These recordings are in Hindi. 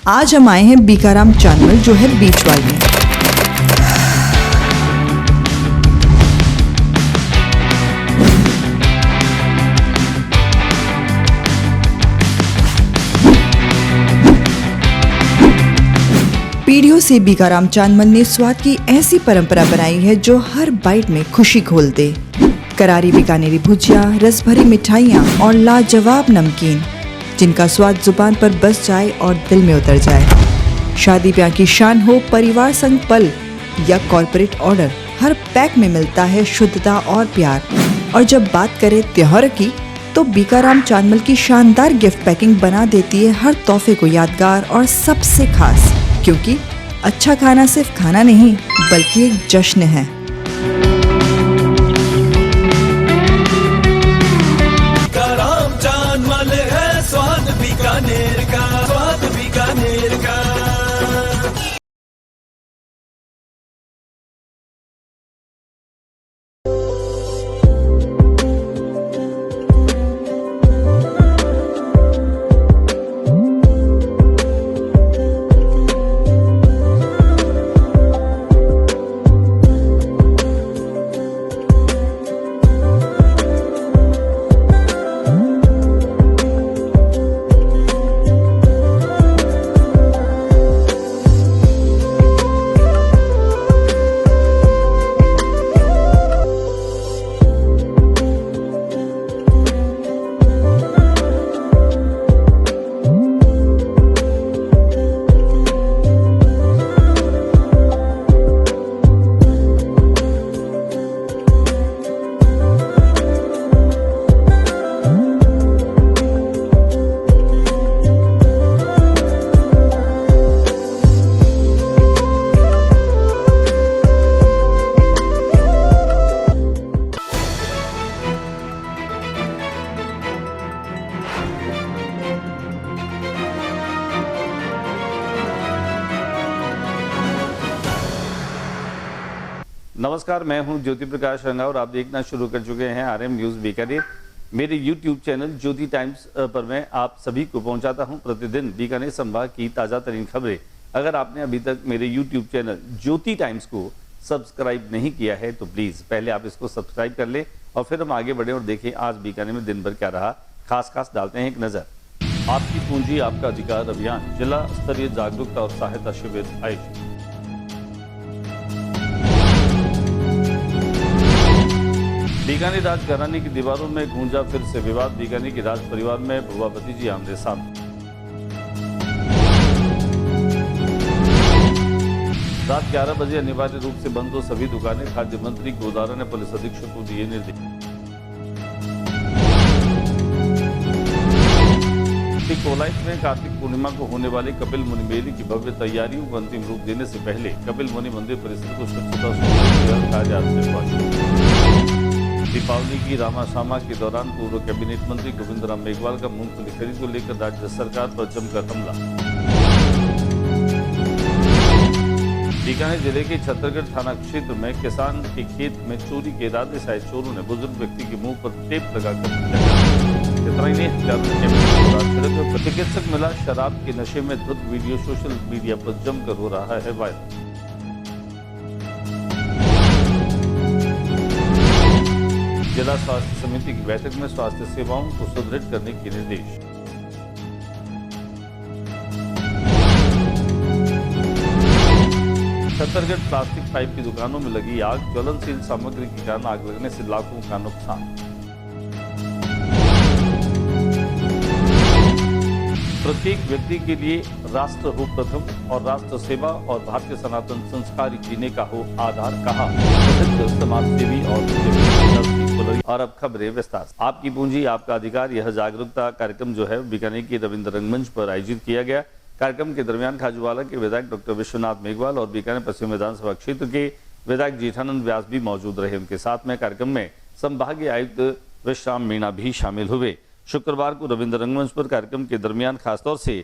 आज हम आए हैं बीकाराम चानमल जो है बीचवाल में। पीढ़ियों से बीकाराम चानमल ने स्वाद की ऐसी परंपरा बनाई है जो हर बाइट में खुशी घोल दे। करारी बीकानेरी भुजिया, रस भरी मिठाइयाँ और लाजवाब नमकीन जिनका स्वाद जुबान पर बस जाए और दिल में उतर जाए। शादी ब्याह की शान हो, परिवार संग पल या कॉर्पोरेट ऑर्डर, हर पैक में मिलता है शुद्धता और प्यार। और जब बात करें त्योहार की तो बीकाराम चानमल की शानदार गिफ्ट पैकिंग बना देती है हर तोहफे को यादगार और सबसे खास, क्योंकि अच्छा खाना सिर्फ खाना नहीं बल्कि एक जश्न है। बीकाराम चानमल है स्वाद बीकानेर का, स्वाद बीकानेर का। नमस्कार, मैं हूं ज्योति प्रकाश रंगा और आप देखना शुरू कर चुके हैं आरएम न्यूज बीकानेर। मेरे यूट्यूब चैनल ज्योति टाइम्स पर मैं आप सभी को पहुंचाता हूं प्रतिदिन बीकानेर संभाग की ताज़ा तरीन खबरें। अगर आपने अभी तक मेरे यूट्यूब चैनल ज्योति टाइम्स को सब्सक्राइब नहीं किया है तो प्लीज़ पहले आप इसको सब्सक्राइब कर ले और फिर हम आगे बढ़ें और देखें आज बीकानेर में दिन भर क्या रहा। खास डालते हैं एक नज़र। आपकी पूंजी आपका अधिकार अभियान, जिला स्तरीय जागरूकता और सहायता शिविर आयोजित। बीकानेर राजघराने की दीवारों में गूंजा फिर से विवाद। बीकानेर की राज परिवार में भुआ भतीजी आमने सामने। रात 11 बजे अनिवार्य रूप से बंद हो सभी दुकानें। खाद्य मंत्री गोदारा ने पुलिस अधीक्षक को दिए निर्देश। कोलाइट में कार्तिक पूर्णिमा को होने वाली कपिल मुनि मेले की भव्य तैयारियों को अंतिम रूप देने से पहले कपिल मुनि मंदिर परिसर को स्वच्छता दीपावली की रामाशामा के दौरान पूर्व कैबिनेट मंत्री गोविंद राम मेघवाल का मूंगफली खरीद को लेकर राज्य सरकार पर जमकर हमला। बीकानेर जिले के छतरगढ़ थाना क्षेत्र में किसान के खेत में चोरी के इरादे से आए चोरों ने बुजुर्ग व्यक्ति के मुंह पर टेप लगाकर चिकित्सक मिला शराब के नशे में धुत। वीडियो सोशल मीडिया पर जमकर हो रहा है वायरल। जिला स्वास्थ्य समिति की बैठक में स्वास्थ्य सेवाओं को सुदृढ़ करने के निर्देश। छतरगढ़ प्लास्टिक पाइप की दुकानों में लगी आग। ज्वलनशील सामग्री के कारण आग लगने से लाखों का नुकसान। प्रत्येक व्यक्ति के लिए राष्ट्र हो प्रथम और राष्ट्र सेवा और भारतीय सनातन संस्कार जीने का हो आधार, कहा प्रसिद्ध समाजसेवी और अब खबरें विस्तार से। आपकी पूंजी आपका अधिकार, यह जागरूकता कार्यक्रम जो है बीकानेर के रविंद्र रंगमंच पर आयोजित किया गया। कार्यक्रम के दरमियान खाजूवाला के विधायक डॉक्टर विश्वनाथ मेघवाल और बीकानेर पश्चिम विधानसभा क्षेत्र के विधायक जेठानंद व्यास भी मौजूद रहे। उनके साथ में कार्यक्रम में संभागीय आयुक्त विश्राम मीणा भी शामिल हुए। शुक्रवार को रविंद्र रंगमंच पर कार्यक्रम के दरमियान खासतौर से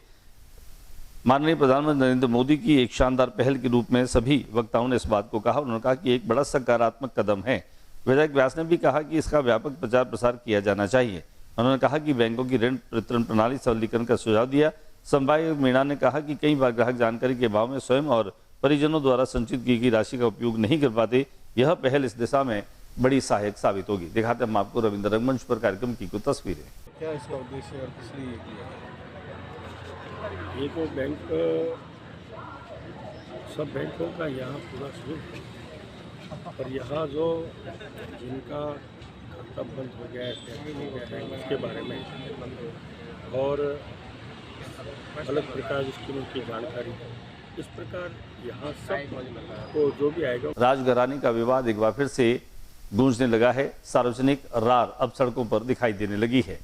माननीय प्रधानमंत्री नरेंद्र मोदी की एक शानदार पहल के रूप में सभी वक्ताओं ने इस बात को कहा। उन्होंने कहा कि एक बड़ा सकारात्मक कदम है। विधायक व्यास ने भी कहा कि इसका व्यापक प्रचार प्रसार किया जाना चाहिए। उन्होंने कहा कि बैंकों की ऋण वितरण प्रणाली सरलीकरण का सुझाव दिया। समवाय मीणा ने कहा कि कई बार ग्राहक जानकारी के अभाव में स्वयं और परिजनों द्वारा संचित की गई राशि का उपयोग नहीं कर पाते। यह पहल इस दिशा में बड़ी सहायक साबित होगी। दिखाते हम आपको रविंद्र रंगमंच पर कार्यक्रम की कुछ तस्वीरें। क्या इसका उद्देश्य और किस लिए किया है? ये तो बैंक सब बैंकों का यहाँ पूरा शुरू है, पर यहाँ जो जिनका खाता बंद हो गया है, टैक्स हो गया है, उसके बारे में और अलग प्रकार स्कीमों की जानकारी, इस प्रकार यहाँ सब को जो भी आएगा। राजघराने का विवाद एक बार फिर से गूंजने लगा है। सार्वजनिक रार अब सड़कों पर दिखाई देने लगी है।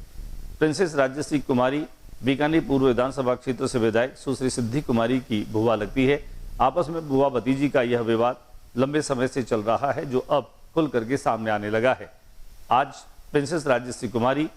प्रिंसेस राजश्री कुमारी बीकानेर पूर्व विधानसभा क्षेत्र से विधायक सुश्री सिद्धि कुमारी की बुआ लगती है। आपस में बुआ भतीजी का यह विवाद लंबे समय से चल रहा है, जो अब खुल करके सामने आने लगा है। आज प्रिंसेस राजश्री कुमारी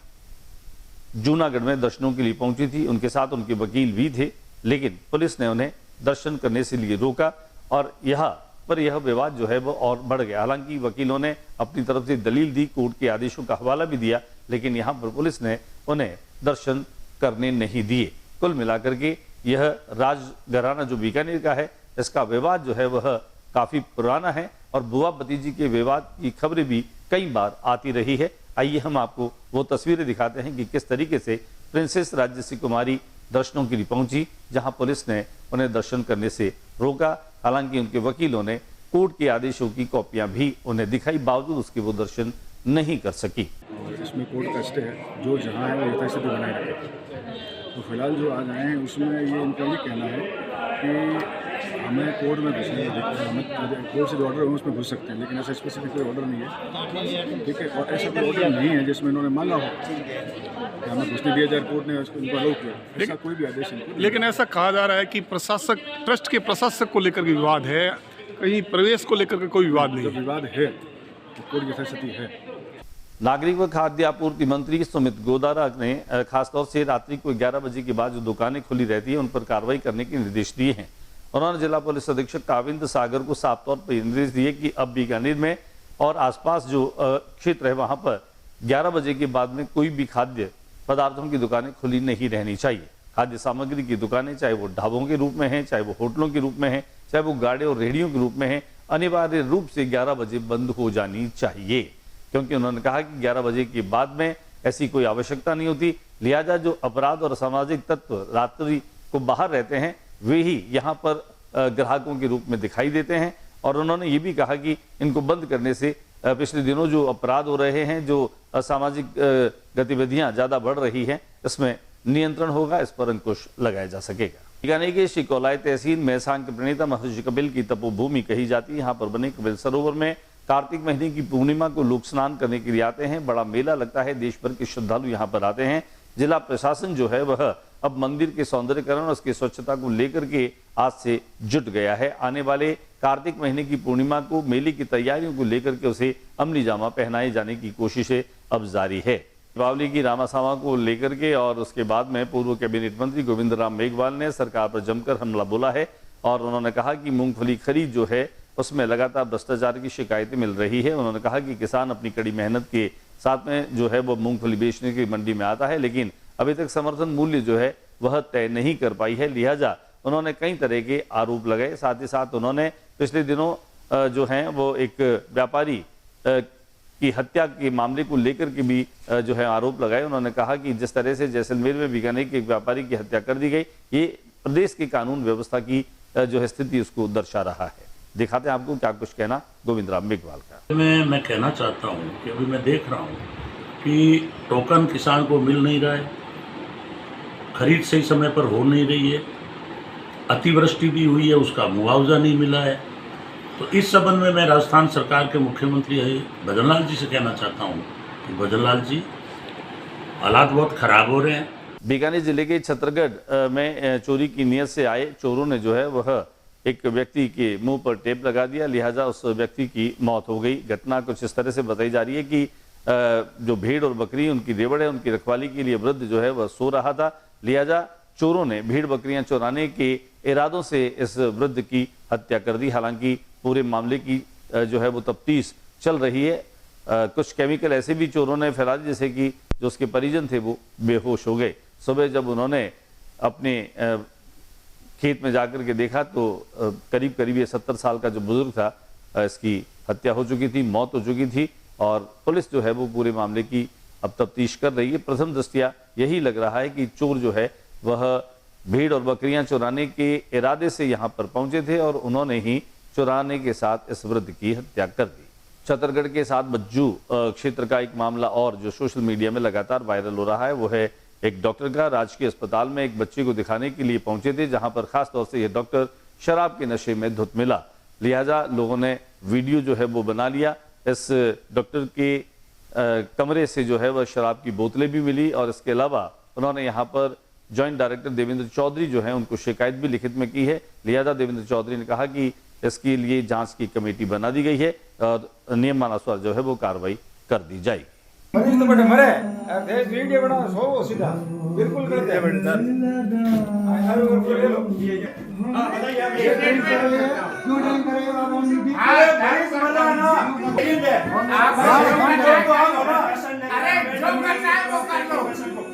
जूनागढ़ में दर्शनों के लिए पहुंची थी। उनके साथ उनके वकील भी थे, लेकिन पुलिस ने उन्हें दर्शन करने से लिए रोका और यहाँ पर यह विवाद जो है वो और बढ़ गया। हालांकि वकीलों ने अपनी तरफ से दलील दी, कोर्ट के आदेशों का हवाला भी दिया, लेकिन यहाँ पर पुलिस ने उन्हें दर्शन करने नहीं दिए। कुल मिलाकर के यह राजघराना जो बीकानेर का है, इसका विवाद जो है वह काफी पुराना है और बुआ भतीजी के विवाद की खबरें भी कई बार आती रही है। आइए हम आपको वो तस्वीरें दिखाते हैं कि किस तरीके से प्रिंसेस राजश्री कुमारी दर्शनों के लिए पहुंची, जहां पुलिस ने उन्हें दर्शन करने से रोका। हालांकि उनके वकीलों ने कोर्ट के आदेशों की कॉपियां भी उन्हें दिखाई, बावजूद उसके वो दर्शन नहीं कर सकी। और इसमें कोर्ट का स्टे है, जो जहाँ है वो यथास्थिति बनाए रखे। तो फिलहाल जो आज आए हैं उसमें ये इनका ये कहना है कि हमें कोर्ट में घुसने, हमें कोर्ट से जो ऑर्डर है उसमें घुस सकते हैं, लेकिन ऐसा स्पेसिफिक कोई ऑर्डर नहीं है, ठीक है। और ऐसा कोई ऑर्डर नहीं है जिसमें इन्होंने मांगा हो कि हमें घुसने दिया जाए, कोर्ट ने उनको अलाउ किया, ऐसा कोई भी आदेश नहीं। लेकिन ऐसा कहा जा रहा है कि प्रशासक, ट्रस्ट के प्रशासक को लेकर के विवाद है, कहीं प्रवेश को लेकर के कोई विवाद नहीं जब है। विवाद है तो कोर्ट की यथास्थिति है। नागरिक व खाद्य आपूर्ति मंत्री सुमित गोदारा ने खासतौर से रात्रि को 11 बजे के बाद जो दुकानें खुली रहती है उन पर कार्रवाई करने के निर्देश दिए हैं। उन्होंने जिला पुलिस अधीक्षक काविंद सागर को साफ तौर पर निर्देश दिए कि अब बीकानेर में और आसपास जो क्षेत्र है वहां पर 11 बजे के बाद में कोई भी खाद्य पदार्थों की दुकानें खुली नहीं रहनी चाहिए। खाद्य सामग्री की दुकानें चाहे वो ढाबों के रूप में है, चाहे वो होटलों के रूप में है, चाहे वो गाड़े और रेहड़ियों के रूप में है, अनिवार्य रूप से 11 बजे बंद हो जानी चाहिए, क्योंकि उन्होंने कहा कि 11 बजे के बाद में ऐसी कोई आवश्यकता नहीं होती। लिहाजा जो अपराध और असामाजिक तत्व रात्रि को बाहर रहते हैं वे ही यहाँ पर ग्राहकों के रूप में दिखाई देते हैं। और उन्होंने ये भी कहा कि इनको बंद करने से पिछले दिनों जो अपराध हो रहे हैं, जो असामाजिक गतिविधियां ज्यादा बढ़ रही हैं, इसमें नियंत्रण होगा, इस पर अंकुश लगाया जा सकेगा। बीकानेर के शिकोलाई तहसील मैसांग के प्रणेता महर्षि कपिल की तपोभूमि कही जाती है। यहाँ पर बने कपिल सरोवर में कार्तिक महीने की पूर्णिमा को लोग स्नान करने के लिए आते हैं। बड़ा मेला लगता है, देश भर के श्रद्धालु यहाँ पर आते हैं। जिला प्रशासन जो है वह अब मंदिर के सौंदर्यकरण और उसकी स्वच्छता को लेकर के आज से जुट गया है। आने वाले कार्तिक महीने की पूर्णिमा को मेले की तैयारियों को लेकर के उसे अमली जामा पहनाए जाने की कोशिशें अब जारी है। दीपावली की रामासामा को लेकर के और उसके बाद में पूर्व कैबिनेट मंत्री गोविंद राम मेघवाल ने सरकार पर जमकर हमला बोला है और उन्होंने कहा कि मूंगफली खरीद जो है उसमें लगातार भ्रष्टाचार की शिकायतें मिल रही है। उन्होंने कहा कि किसान अपनी कड़ी मेहनत के साथ में जो है वो मूंगफली बेचने की मंडी में आता है, लेकिन अभी तक समर्थन मूल्य जो है वह तय नहीं कर पाई है। लिहाजा उन्होंने कई तरह के आरोप लगाए। साथ ही साथ उन्होंने पिछले दिनों जो हैं वो एक व्यापारी की हत्या के मामले को लेकर के भी जो है आरोप लगाए। उन्होंने कहा कि जिस तरह से जैसलमेर में बीकानेर के एक व्यापारी की हत्या कर दी गई, ये प्रदेश की कानून व्यवस्था की जो है स्थिति उसको दर्शा रहा है। दिखाते हैं आपको क्या कुछ कहना गोविंद राम मेघवाल का। मैं कहना चाहता हूँ कि अभी मैं देख रहा हूँ कि टोकन किसान को मिल नहीं रहा है, खरीद सही समय पर हो नहीं रही है, अतिवृष्टि भी हुई है, उसका मुआवजा नहीं मिला है। तो इस संबंध में मैं राजस्थान सरकार के मुख्यमंत्री भजनलाल जी से कहना चाहता हूँ कि भजनलाल जी, हालात बहुत खराब हो रहे हैं। बीकानेर जिले के छतरगढ़ में चोरी की नीयत से आए चोरों ने जो है वह एक व्यक्ति के मुंह पर टेप लगा दिया, लिहाजा उस व्यक्ति की मौत हो गई। घटना कुछ इस तरह से बताई जा रही है कि जो भेड़ और बकरी उनकी रेवड़ है, उनकी रखवाली के लिए वृद्ध जो है वह सो रहा था। लिहाजा चोरों ने भेड़ बकरियां चुराने के इरादों से इस वृद्ध की हत्या कर दी। हालांकि पूरे मामले की जो है वो तफ्तीश चल रही है। कुछ केमिकल ऐसे भी चोरों ने फैला दिए जैसे कि जो उसके परिजन थे वो बेहोश हो गए। सुबह जब उन्होंने अपने खेत में जाकर के देखा तो करीब करीब ये 70 साल का जो बुजुर्ग था इसकी हत्या हो चुकी थी, मौत हो चुकी थी और पुलिस जो है वो पूरे मामले की अब तफ्तीश कर रही है। प्रथम दृष्टया यही लग रहा है कि चोर जो है वह भेड़ और बकरियां चुराने के इरादे से यहाँ पर पहुंचे थे और उन्होंने ही चुराने के साथ इस वृद्ध की हत्या कर दी। छत्तीसगढ़ के साथ बज्जू क्षेत्र का एक मामला और जो सोशल मीडिया में लगातार वायरल हो रहा है वो है एक डॉक्टर का। राजकीय अस्पताल में एक बच्चे को दिखाने के लिए पहुंचे थे, जहां पर खास तौर से यह डॉक्टर शराब के नशे में धुत मिला, लिहाजा लोगों ने वीडियो जो है वो बना लिया। इस डॉक्टर के कमरे से जो है वह शराब की बोतलें भी मिली और इसके अलावा उन्होंने यहाँ पर जॉइंट डायरेक्टर देवेंद्र चौधरी जो है उनको शिकायत भी लिखित में की है। लिहाजा देवेंद्र चौधरी ने कहा कि इसके लिए जांच की कमेटी बना दी गई है और नियमानुसार जो है वो कार्रवाई कर दी जाएगी। मरीज तो बड़े मरे देश वीडियो बना सो सीधा बिल्कुल गलत है बेटे सर। हर ऊपर ले लो हां बताइए आप ये क्यों नहीं करेगा आप हम ड्यूटी भाई समझा ना ठीक है आप तो आओ ना। अरे जो करना है वो कर लो,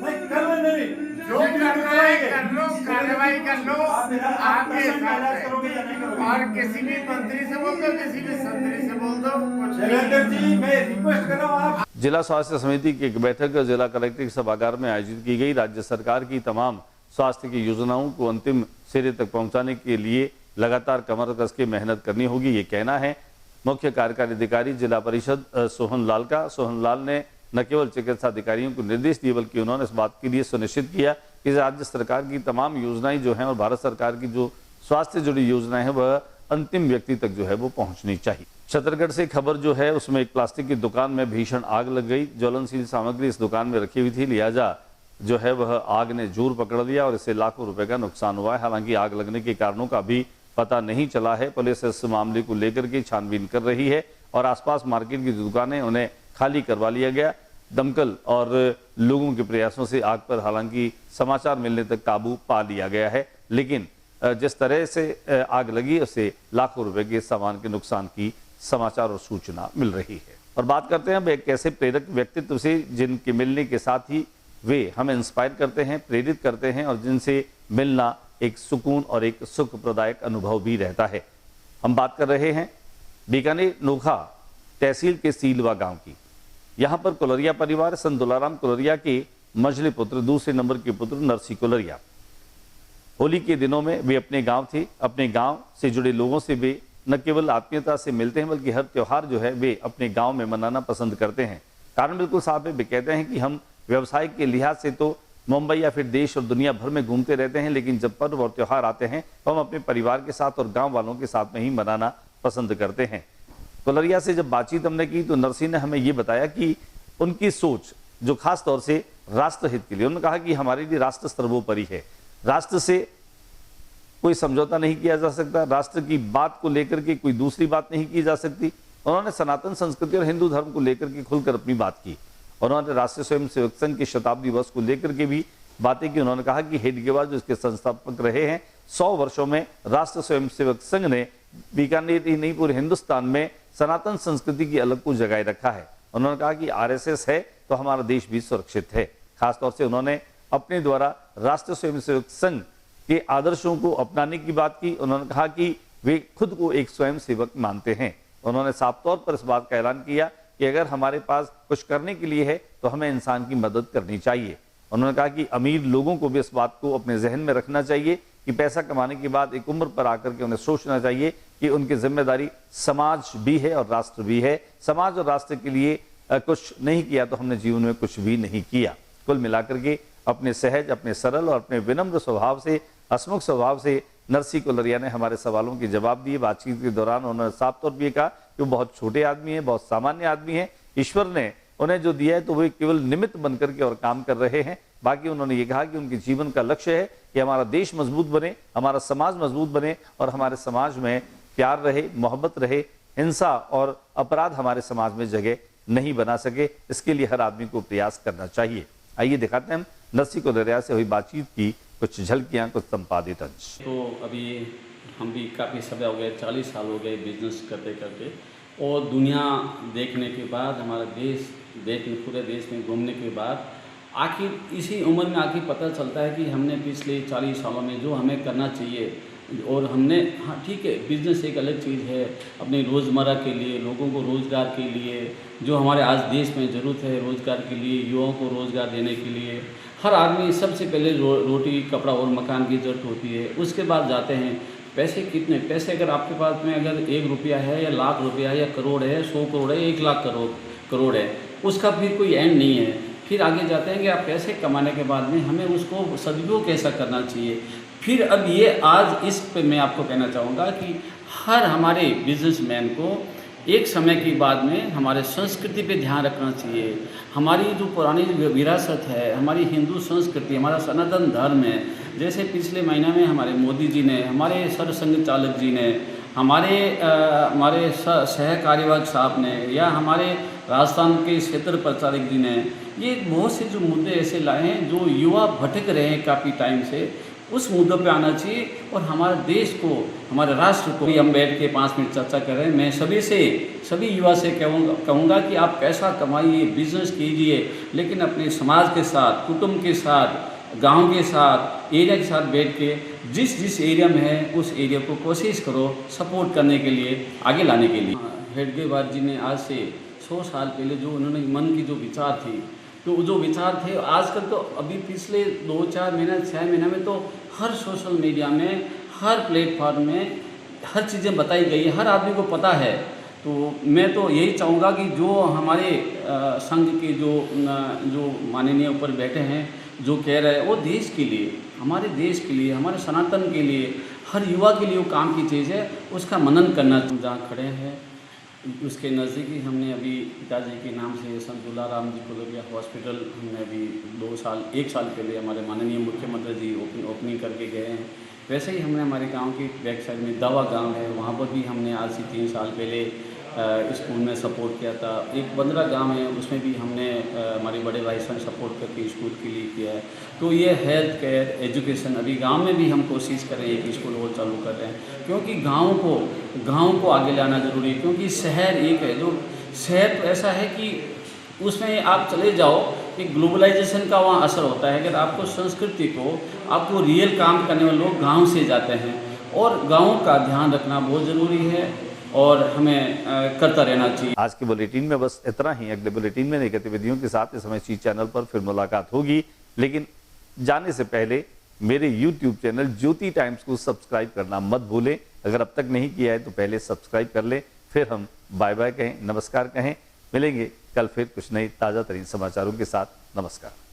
नहीं करना नहीं जो करना है कर लो, कार्रवाई कर लो। आप इलाज करोगे या नहीं करोगे और किसी भी मंत्री से बोल दो, किसी भी संतरी से बोल दो। डायरेक्टर जी मैं रिक्वेस्ट कर रहा हूं आप जिला स्वास्थ्य समिति की एक बैठक जिला कलेक्टर के सभागार में आयोजित की गई। राज्य सरकार की तमाम स्वास्थ्य की योजनाओं को अंतिम सिरे तक पहुंचाने के लिए लगातार कमर कस के मेहनत करनी होगी, ये कहना है मुख्य कार्यकारी अधिकारी जिला परिषद सोहन लाल का। सोहन लाल ने न केवल चिकित्सा अधिकारियों को निर्देश दिए बल्कि उन्होंने इस बात के लिए सुनिश्चित किया कि राज्य सरकार की तमाम योजनाएं जो हैं और भारत सरकार की जो स्वास्थ्य से जुड़ी योजनाएं हैं वह अंतिम व्यक्ति तक जो है वो पहुंचनी चाहिए। छत्तीसगढ़ से खबर जो है उसमें एक प्लास्टिक की दुकान में भीषण आग लग गई। ज्वलनशील सामग्री इस दुकान में रखी हुई थी, लिहाजा जो है वह आग ने जोर पकड़ लिया और इससे लाखों रुपए का नुकसान हुआ है। हालांकि आग लगने के कारणों का भी पता नहीं चला है। पुलिस इस मामले को लेकर के छानबीन कर रही है और आसपास मार्केट की दुकानें उन्हें खाली करवा लिया गया। दमकल और लोगों के प्रयासों से आग पर हालांकि समाचार मिलने तक काबू पा लिया गया है, लेकिन जिस तरह से आग लगी उससे लाखों रुपए के सामान के नुकसान की समाचार और सूचना मिल रही है। और बात करते हैं अब एक ऐसे प्रेरक व्यक्तित्व से जिनके मिलने के साथ ही वे हमें इंस्पायर करते हैं, प्रेरित करते हैं और जिनसे मिलना एक सुकून और एक सुखप्रदायक अनुभव भी रहता है। हम बात कर रहे हैं बीकानेर नोखा तहसील के सीलवा गांव की। यहाँ पर कुलरिया परिवार संत दुलाराम कुलरिया के मझले पुत्र दूसरे नंबर के पुत्र नरसी कुलरिया। होली के दिनों में वे अपने गांव थे। अपने गांव से जुड़े लोगों से वे न केवल आत्मीयता से मिलते हैं बल्कि हर त्योहार जो है वे अपने गांव में मनाना पसंद करते हैं। कारण बिल्कुल साफ है, वे कहते हैं कि हम व्यवसाय के लिहाज से तो मुंबई या फिर देश और दुनिया भर में घूमते रहते हैं, लेकिन जब पर्व और त्योहार आते हैं तो हम अपने परिवार के साथ और गाँव वालों के साथ में ही मनाना पसंद करते हैं। कुलरिया से जब बातचीत हमने की तो नरसी ने हमें ये बताया कि उनकी सोच जो खास तौर से राष्ट्रहित के लिए, उन्होंने कहा कि हमारे लिए राष्ट्र सर्वोपरि है, राष्ट्र से कोई समझौता नहीं किया जा सकता, राष्ट्र की बात को लेकर के कोई दूसरी बात नहीं की जा सकती। उन्होंने सनातन संस्कृति और हिंदू धर्म को लेकर के खुलकर अपनी बात की। उन्होंने राष्ट्रीय स्वयंसेवक संघ के शताब्दी वर्ष को लेकर के भी बातें की। उन्होंने कहा कि हेडगेवार जो इसके संस्थापक रहे हैं, 100 वर्षों में राष्ट्रीय स्वयंसेवक संघ ने बीकानेर ही नहीं पूरे हिंदुस्तान में सनातन संस्कृति की अलग को जगाए रखा है। उन्होंने कहा कि आरएसएस है तो हमारा देश भी सुरक्षित है। खासतौर से उन्होंने अपने द्वारा राष्ट्रीय स्वयंसेवक संघ के आदर्शों को अपनाने की बात की। उन्होंने कहा कि वे खुद को एक स्वयंसेवक मानते हैं। उन्होंने साफ तौर पर इस बात का ऐलान किया कि अगर हमारे पास कुछ करने के लिए है तो हमें इंसान की मदद करनी चाहिए। उन्होंने कहा कि अमीर लोगों को भी इस बात को अपने जहन में रखना चाहिए कि पैसा कमाने के बाद एक उम्र पर आकर के उन्हें सोचना चाहिए कि उनकी जिम्मेदारी समाज भी है और राष्ट्र भी है। समाज और राष्ट्र के लिए कुछ नहीं किया तो हमने जीवन में कुछ भी नहीं किया। कुल मिलाकर के अपने सहज, अपने सरल और अपने विनम्र स्वभाव से, हसमुख स्वभाव से नरसी कुलरिया ने हमारे सवालों के जवाब दिए। बातचीत के दौरान उन्होंने साफ तौर पर कहा कि वो बहुत छोटे आदमी हैं, बहुत सामान्य आदमी हैं। ईश्वर ने उन्हें जो दिया है तो वे केवल निमित्त बनकर के और काम कर रहे हैं। बाकी उन्होंने ये कहा कि उनके जीवन का लक्ष्य है कि हमारा देश मजबूत बने, हमारा समाज मजबूत बने और हमारे समाज में प्यार रहे, मोहब्बत रहे, हिंसा और अपराध हमारे समाज में जगह नहीं बना सके। इसके लिए हर आदमी को प्रयास करना चाहिए। आइए दिखाते हैं हम नरसी कुलरिया से हुई बातचीत की कुछ झलकियां, कुछ संपादित अंश। तो अभी हम भी काफ़ी समय हो गए, 40 साल हो गए बिजनेस करते करते, और दुनिया देखने के बाद, हमारा देश देखने, पूरे देश में घूमने के बाद आखिर इसी उम्र में आखिर पता चलता है कि हमने पिछले 40 सालों में जो हमें करना चाहिए और हमने, हाँ ठीक है, बिज़नेस एक अलग चीज़ है अपने रोज़मर्रा के लिए, लोगों को रोज़गार के लिए, जो हमारे आज देश में ज़रूरत है रोज़गार के लिए, युवाओं को रोज़गार देने के लिए। हर आदमी सबसे पहले रोटी कपड़ा और मकान की ज़रूरत होती है, उसके बाद जाते हैं पैसे। कितने पैसे अगर आपके पास में अगर 1 रुपया है या लाख रुपया है या करोड़ है, 100 करोड़ है, 1 लाख करोड़ है, उसका फिर कोई एंड नहीं है। फिर आगे जाते हैं कि आप पैसे कमाने के बाद में हमें उसको सदुपयोग कैसा करना चाहिए। फिर अब ये आज इस पे मैं आपको कहना चाहूँगा कि हर हमारे बिजनेसमैन को एक समय के बाद में हमारे संस्कृति पे ध्यान रखना चाहिए। हमारी जो पुरानी विरासत है, हमारी हिंदू संस्कृति, हमारा सनातन धर्म है, जैसे पिछले महीने में हमारे मोदी जी ने, हमारे सरसंघ चालक जी ने, हमारे सह कार्यवाहक साहब ने, या हमारे राजस्थान के क्षेत्र प्रचारक जी ने, ये बहुत से जो मुद्दे ऐसे लाए हैं जो युवा भटक रहे हैं काफ़ी टाइम से, उस मुद्दों पे आना चाहिए। और हमारे देश को, हमारे राष्ट्र को भी हम बैठ के 5 मिनट चर्चा कर रहे हैं। मैं सभी युवा से कहूँगा कि आप पैसा कमाइए, बिजनेस कीजिए, लेकिन अपने समाज के साथ, कुटुंब के साथ, गांव के साथ, एरिया के साथ बैठ के जिस एरिया में है उस एरिया को कोशिश करो सपोर्ट करने के लिए, आगे लाने के लिए। हेडगेवार जी ने आज से 100 साल पहले जो उन्होंने मन की जो विचार थी, तो जो विचार थे, आजकल तो अभी पिछले 2-4 महीना 6 महीने में तो हर सोशल मीडिया में, हर प्लेटफॉर्म में हर चीज़ें बताई गई है, हर आदमी को पता है। तो मैं तो यही चाहूँगा कि जो हमारे संघ के जो माननीय ऊपर बैठे हैं, जो कह रहे हैं वो देश के लिए, हमारे देश के लिए, हमारे सनातन के लिए, हर युवा के लिए वो काम की चीज़ है, उसका मनन करना। जहाँ खड़े हैं उसके नज़दीक ही हमने अभी पिताजी के नाम से संत तुलाराम जी कोलोरिया हॉस्पिटल हमने अभी 1 साल पहले हमारे माननीय मुख्यमंत्री जी ओपनिंग करके गए हैं। वैसे ही हमने हमारे गांव की बैक साइड में दावा गांव है, वहाँ पर भी हमने आज से 3 साल पहले स्कूल में सपोर्ट किया था। एक 15 गांव है, उसमें भी हमने हमारे बड़े भाई से सपोर्ट करके स्कूल के लिए किया है। तो ये हेल्थ केयर, एजुकेशन, अभी गांव में भी हम कोशिश कर रहे हैं, एक स्कूल और चालू कर रहे हैं, क्योंकि गाँव को आगे लाना ज़रूरी है। क्योंकि शहर एक है, जो शहर तो ऐसा है कि उसमें आप चले जाओ कि ग्लोबलाइजेशन का वहाँ असर होता है। अगर आपको संस्कृति को, आपको रियल काम करने वाले लोग गाँव से जाते हैं, और गाँव का ध्यान रखना बहुत ज़रूरी है और हमें करता रहना चाहिए। आज के बुलेटिन में बस इतना ही। अगले बुलेटिन में नई गतिविधियों के साथ इस समय सी चैनल पर फिर मुलाकात होगी, लेकिन जाने से पहले मेरे YouTube चैनल ज्योति टाइम्स को सब्सक्राइब करना मत भूलें। अगर अब तक नहीं किया है तो पहले सब्सक्राइब कर लें। फिर हम बाय बाय कहें, नमस्कार कहें। मिलेंगे कल फिर कुछ नए ताज़ा तरीन समाचारों के साथ। नमस्कार।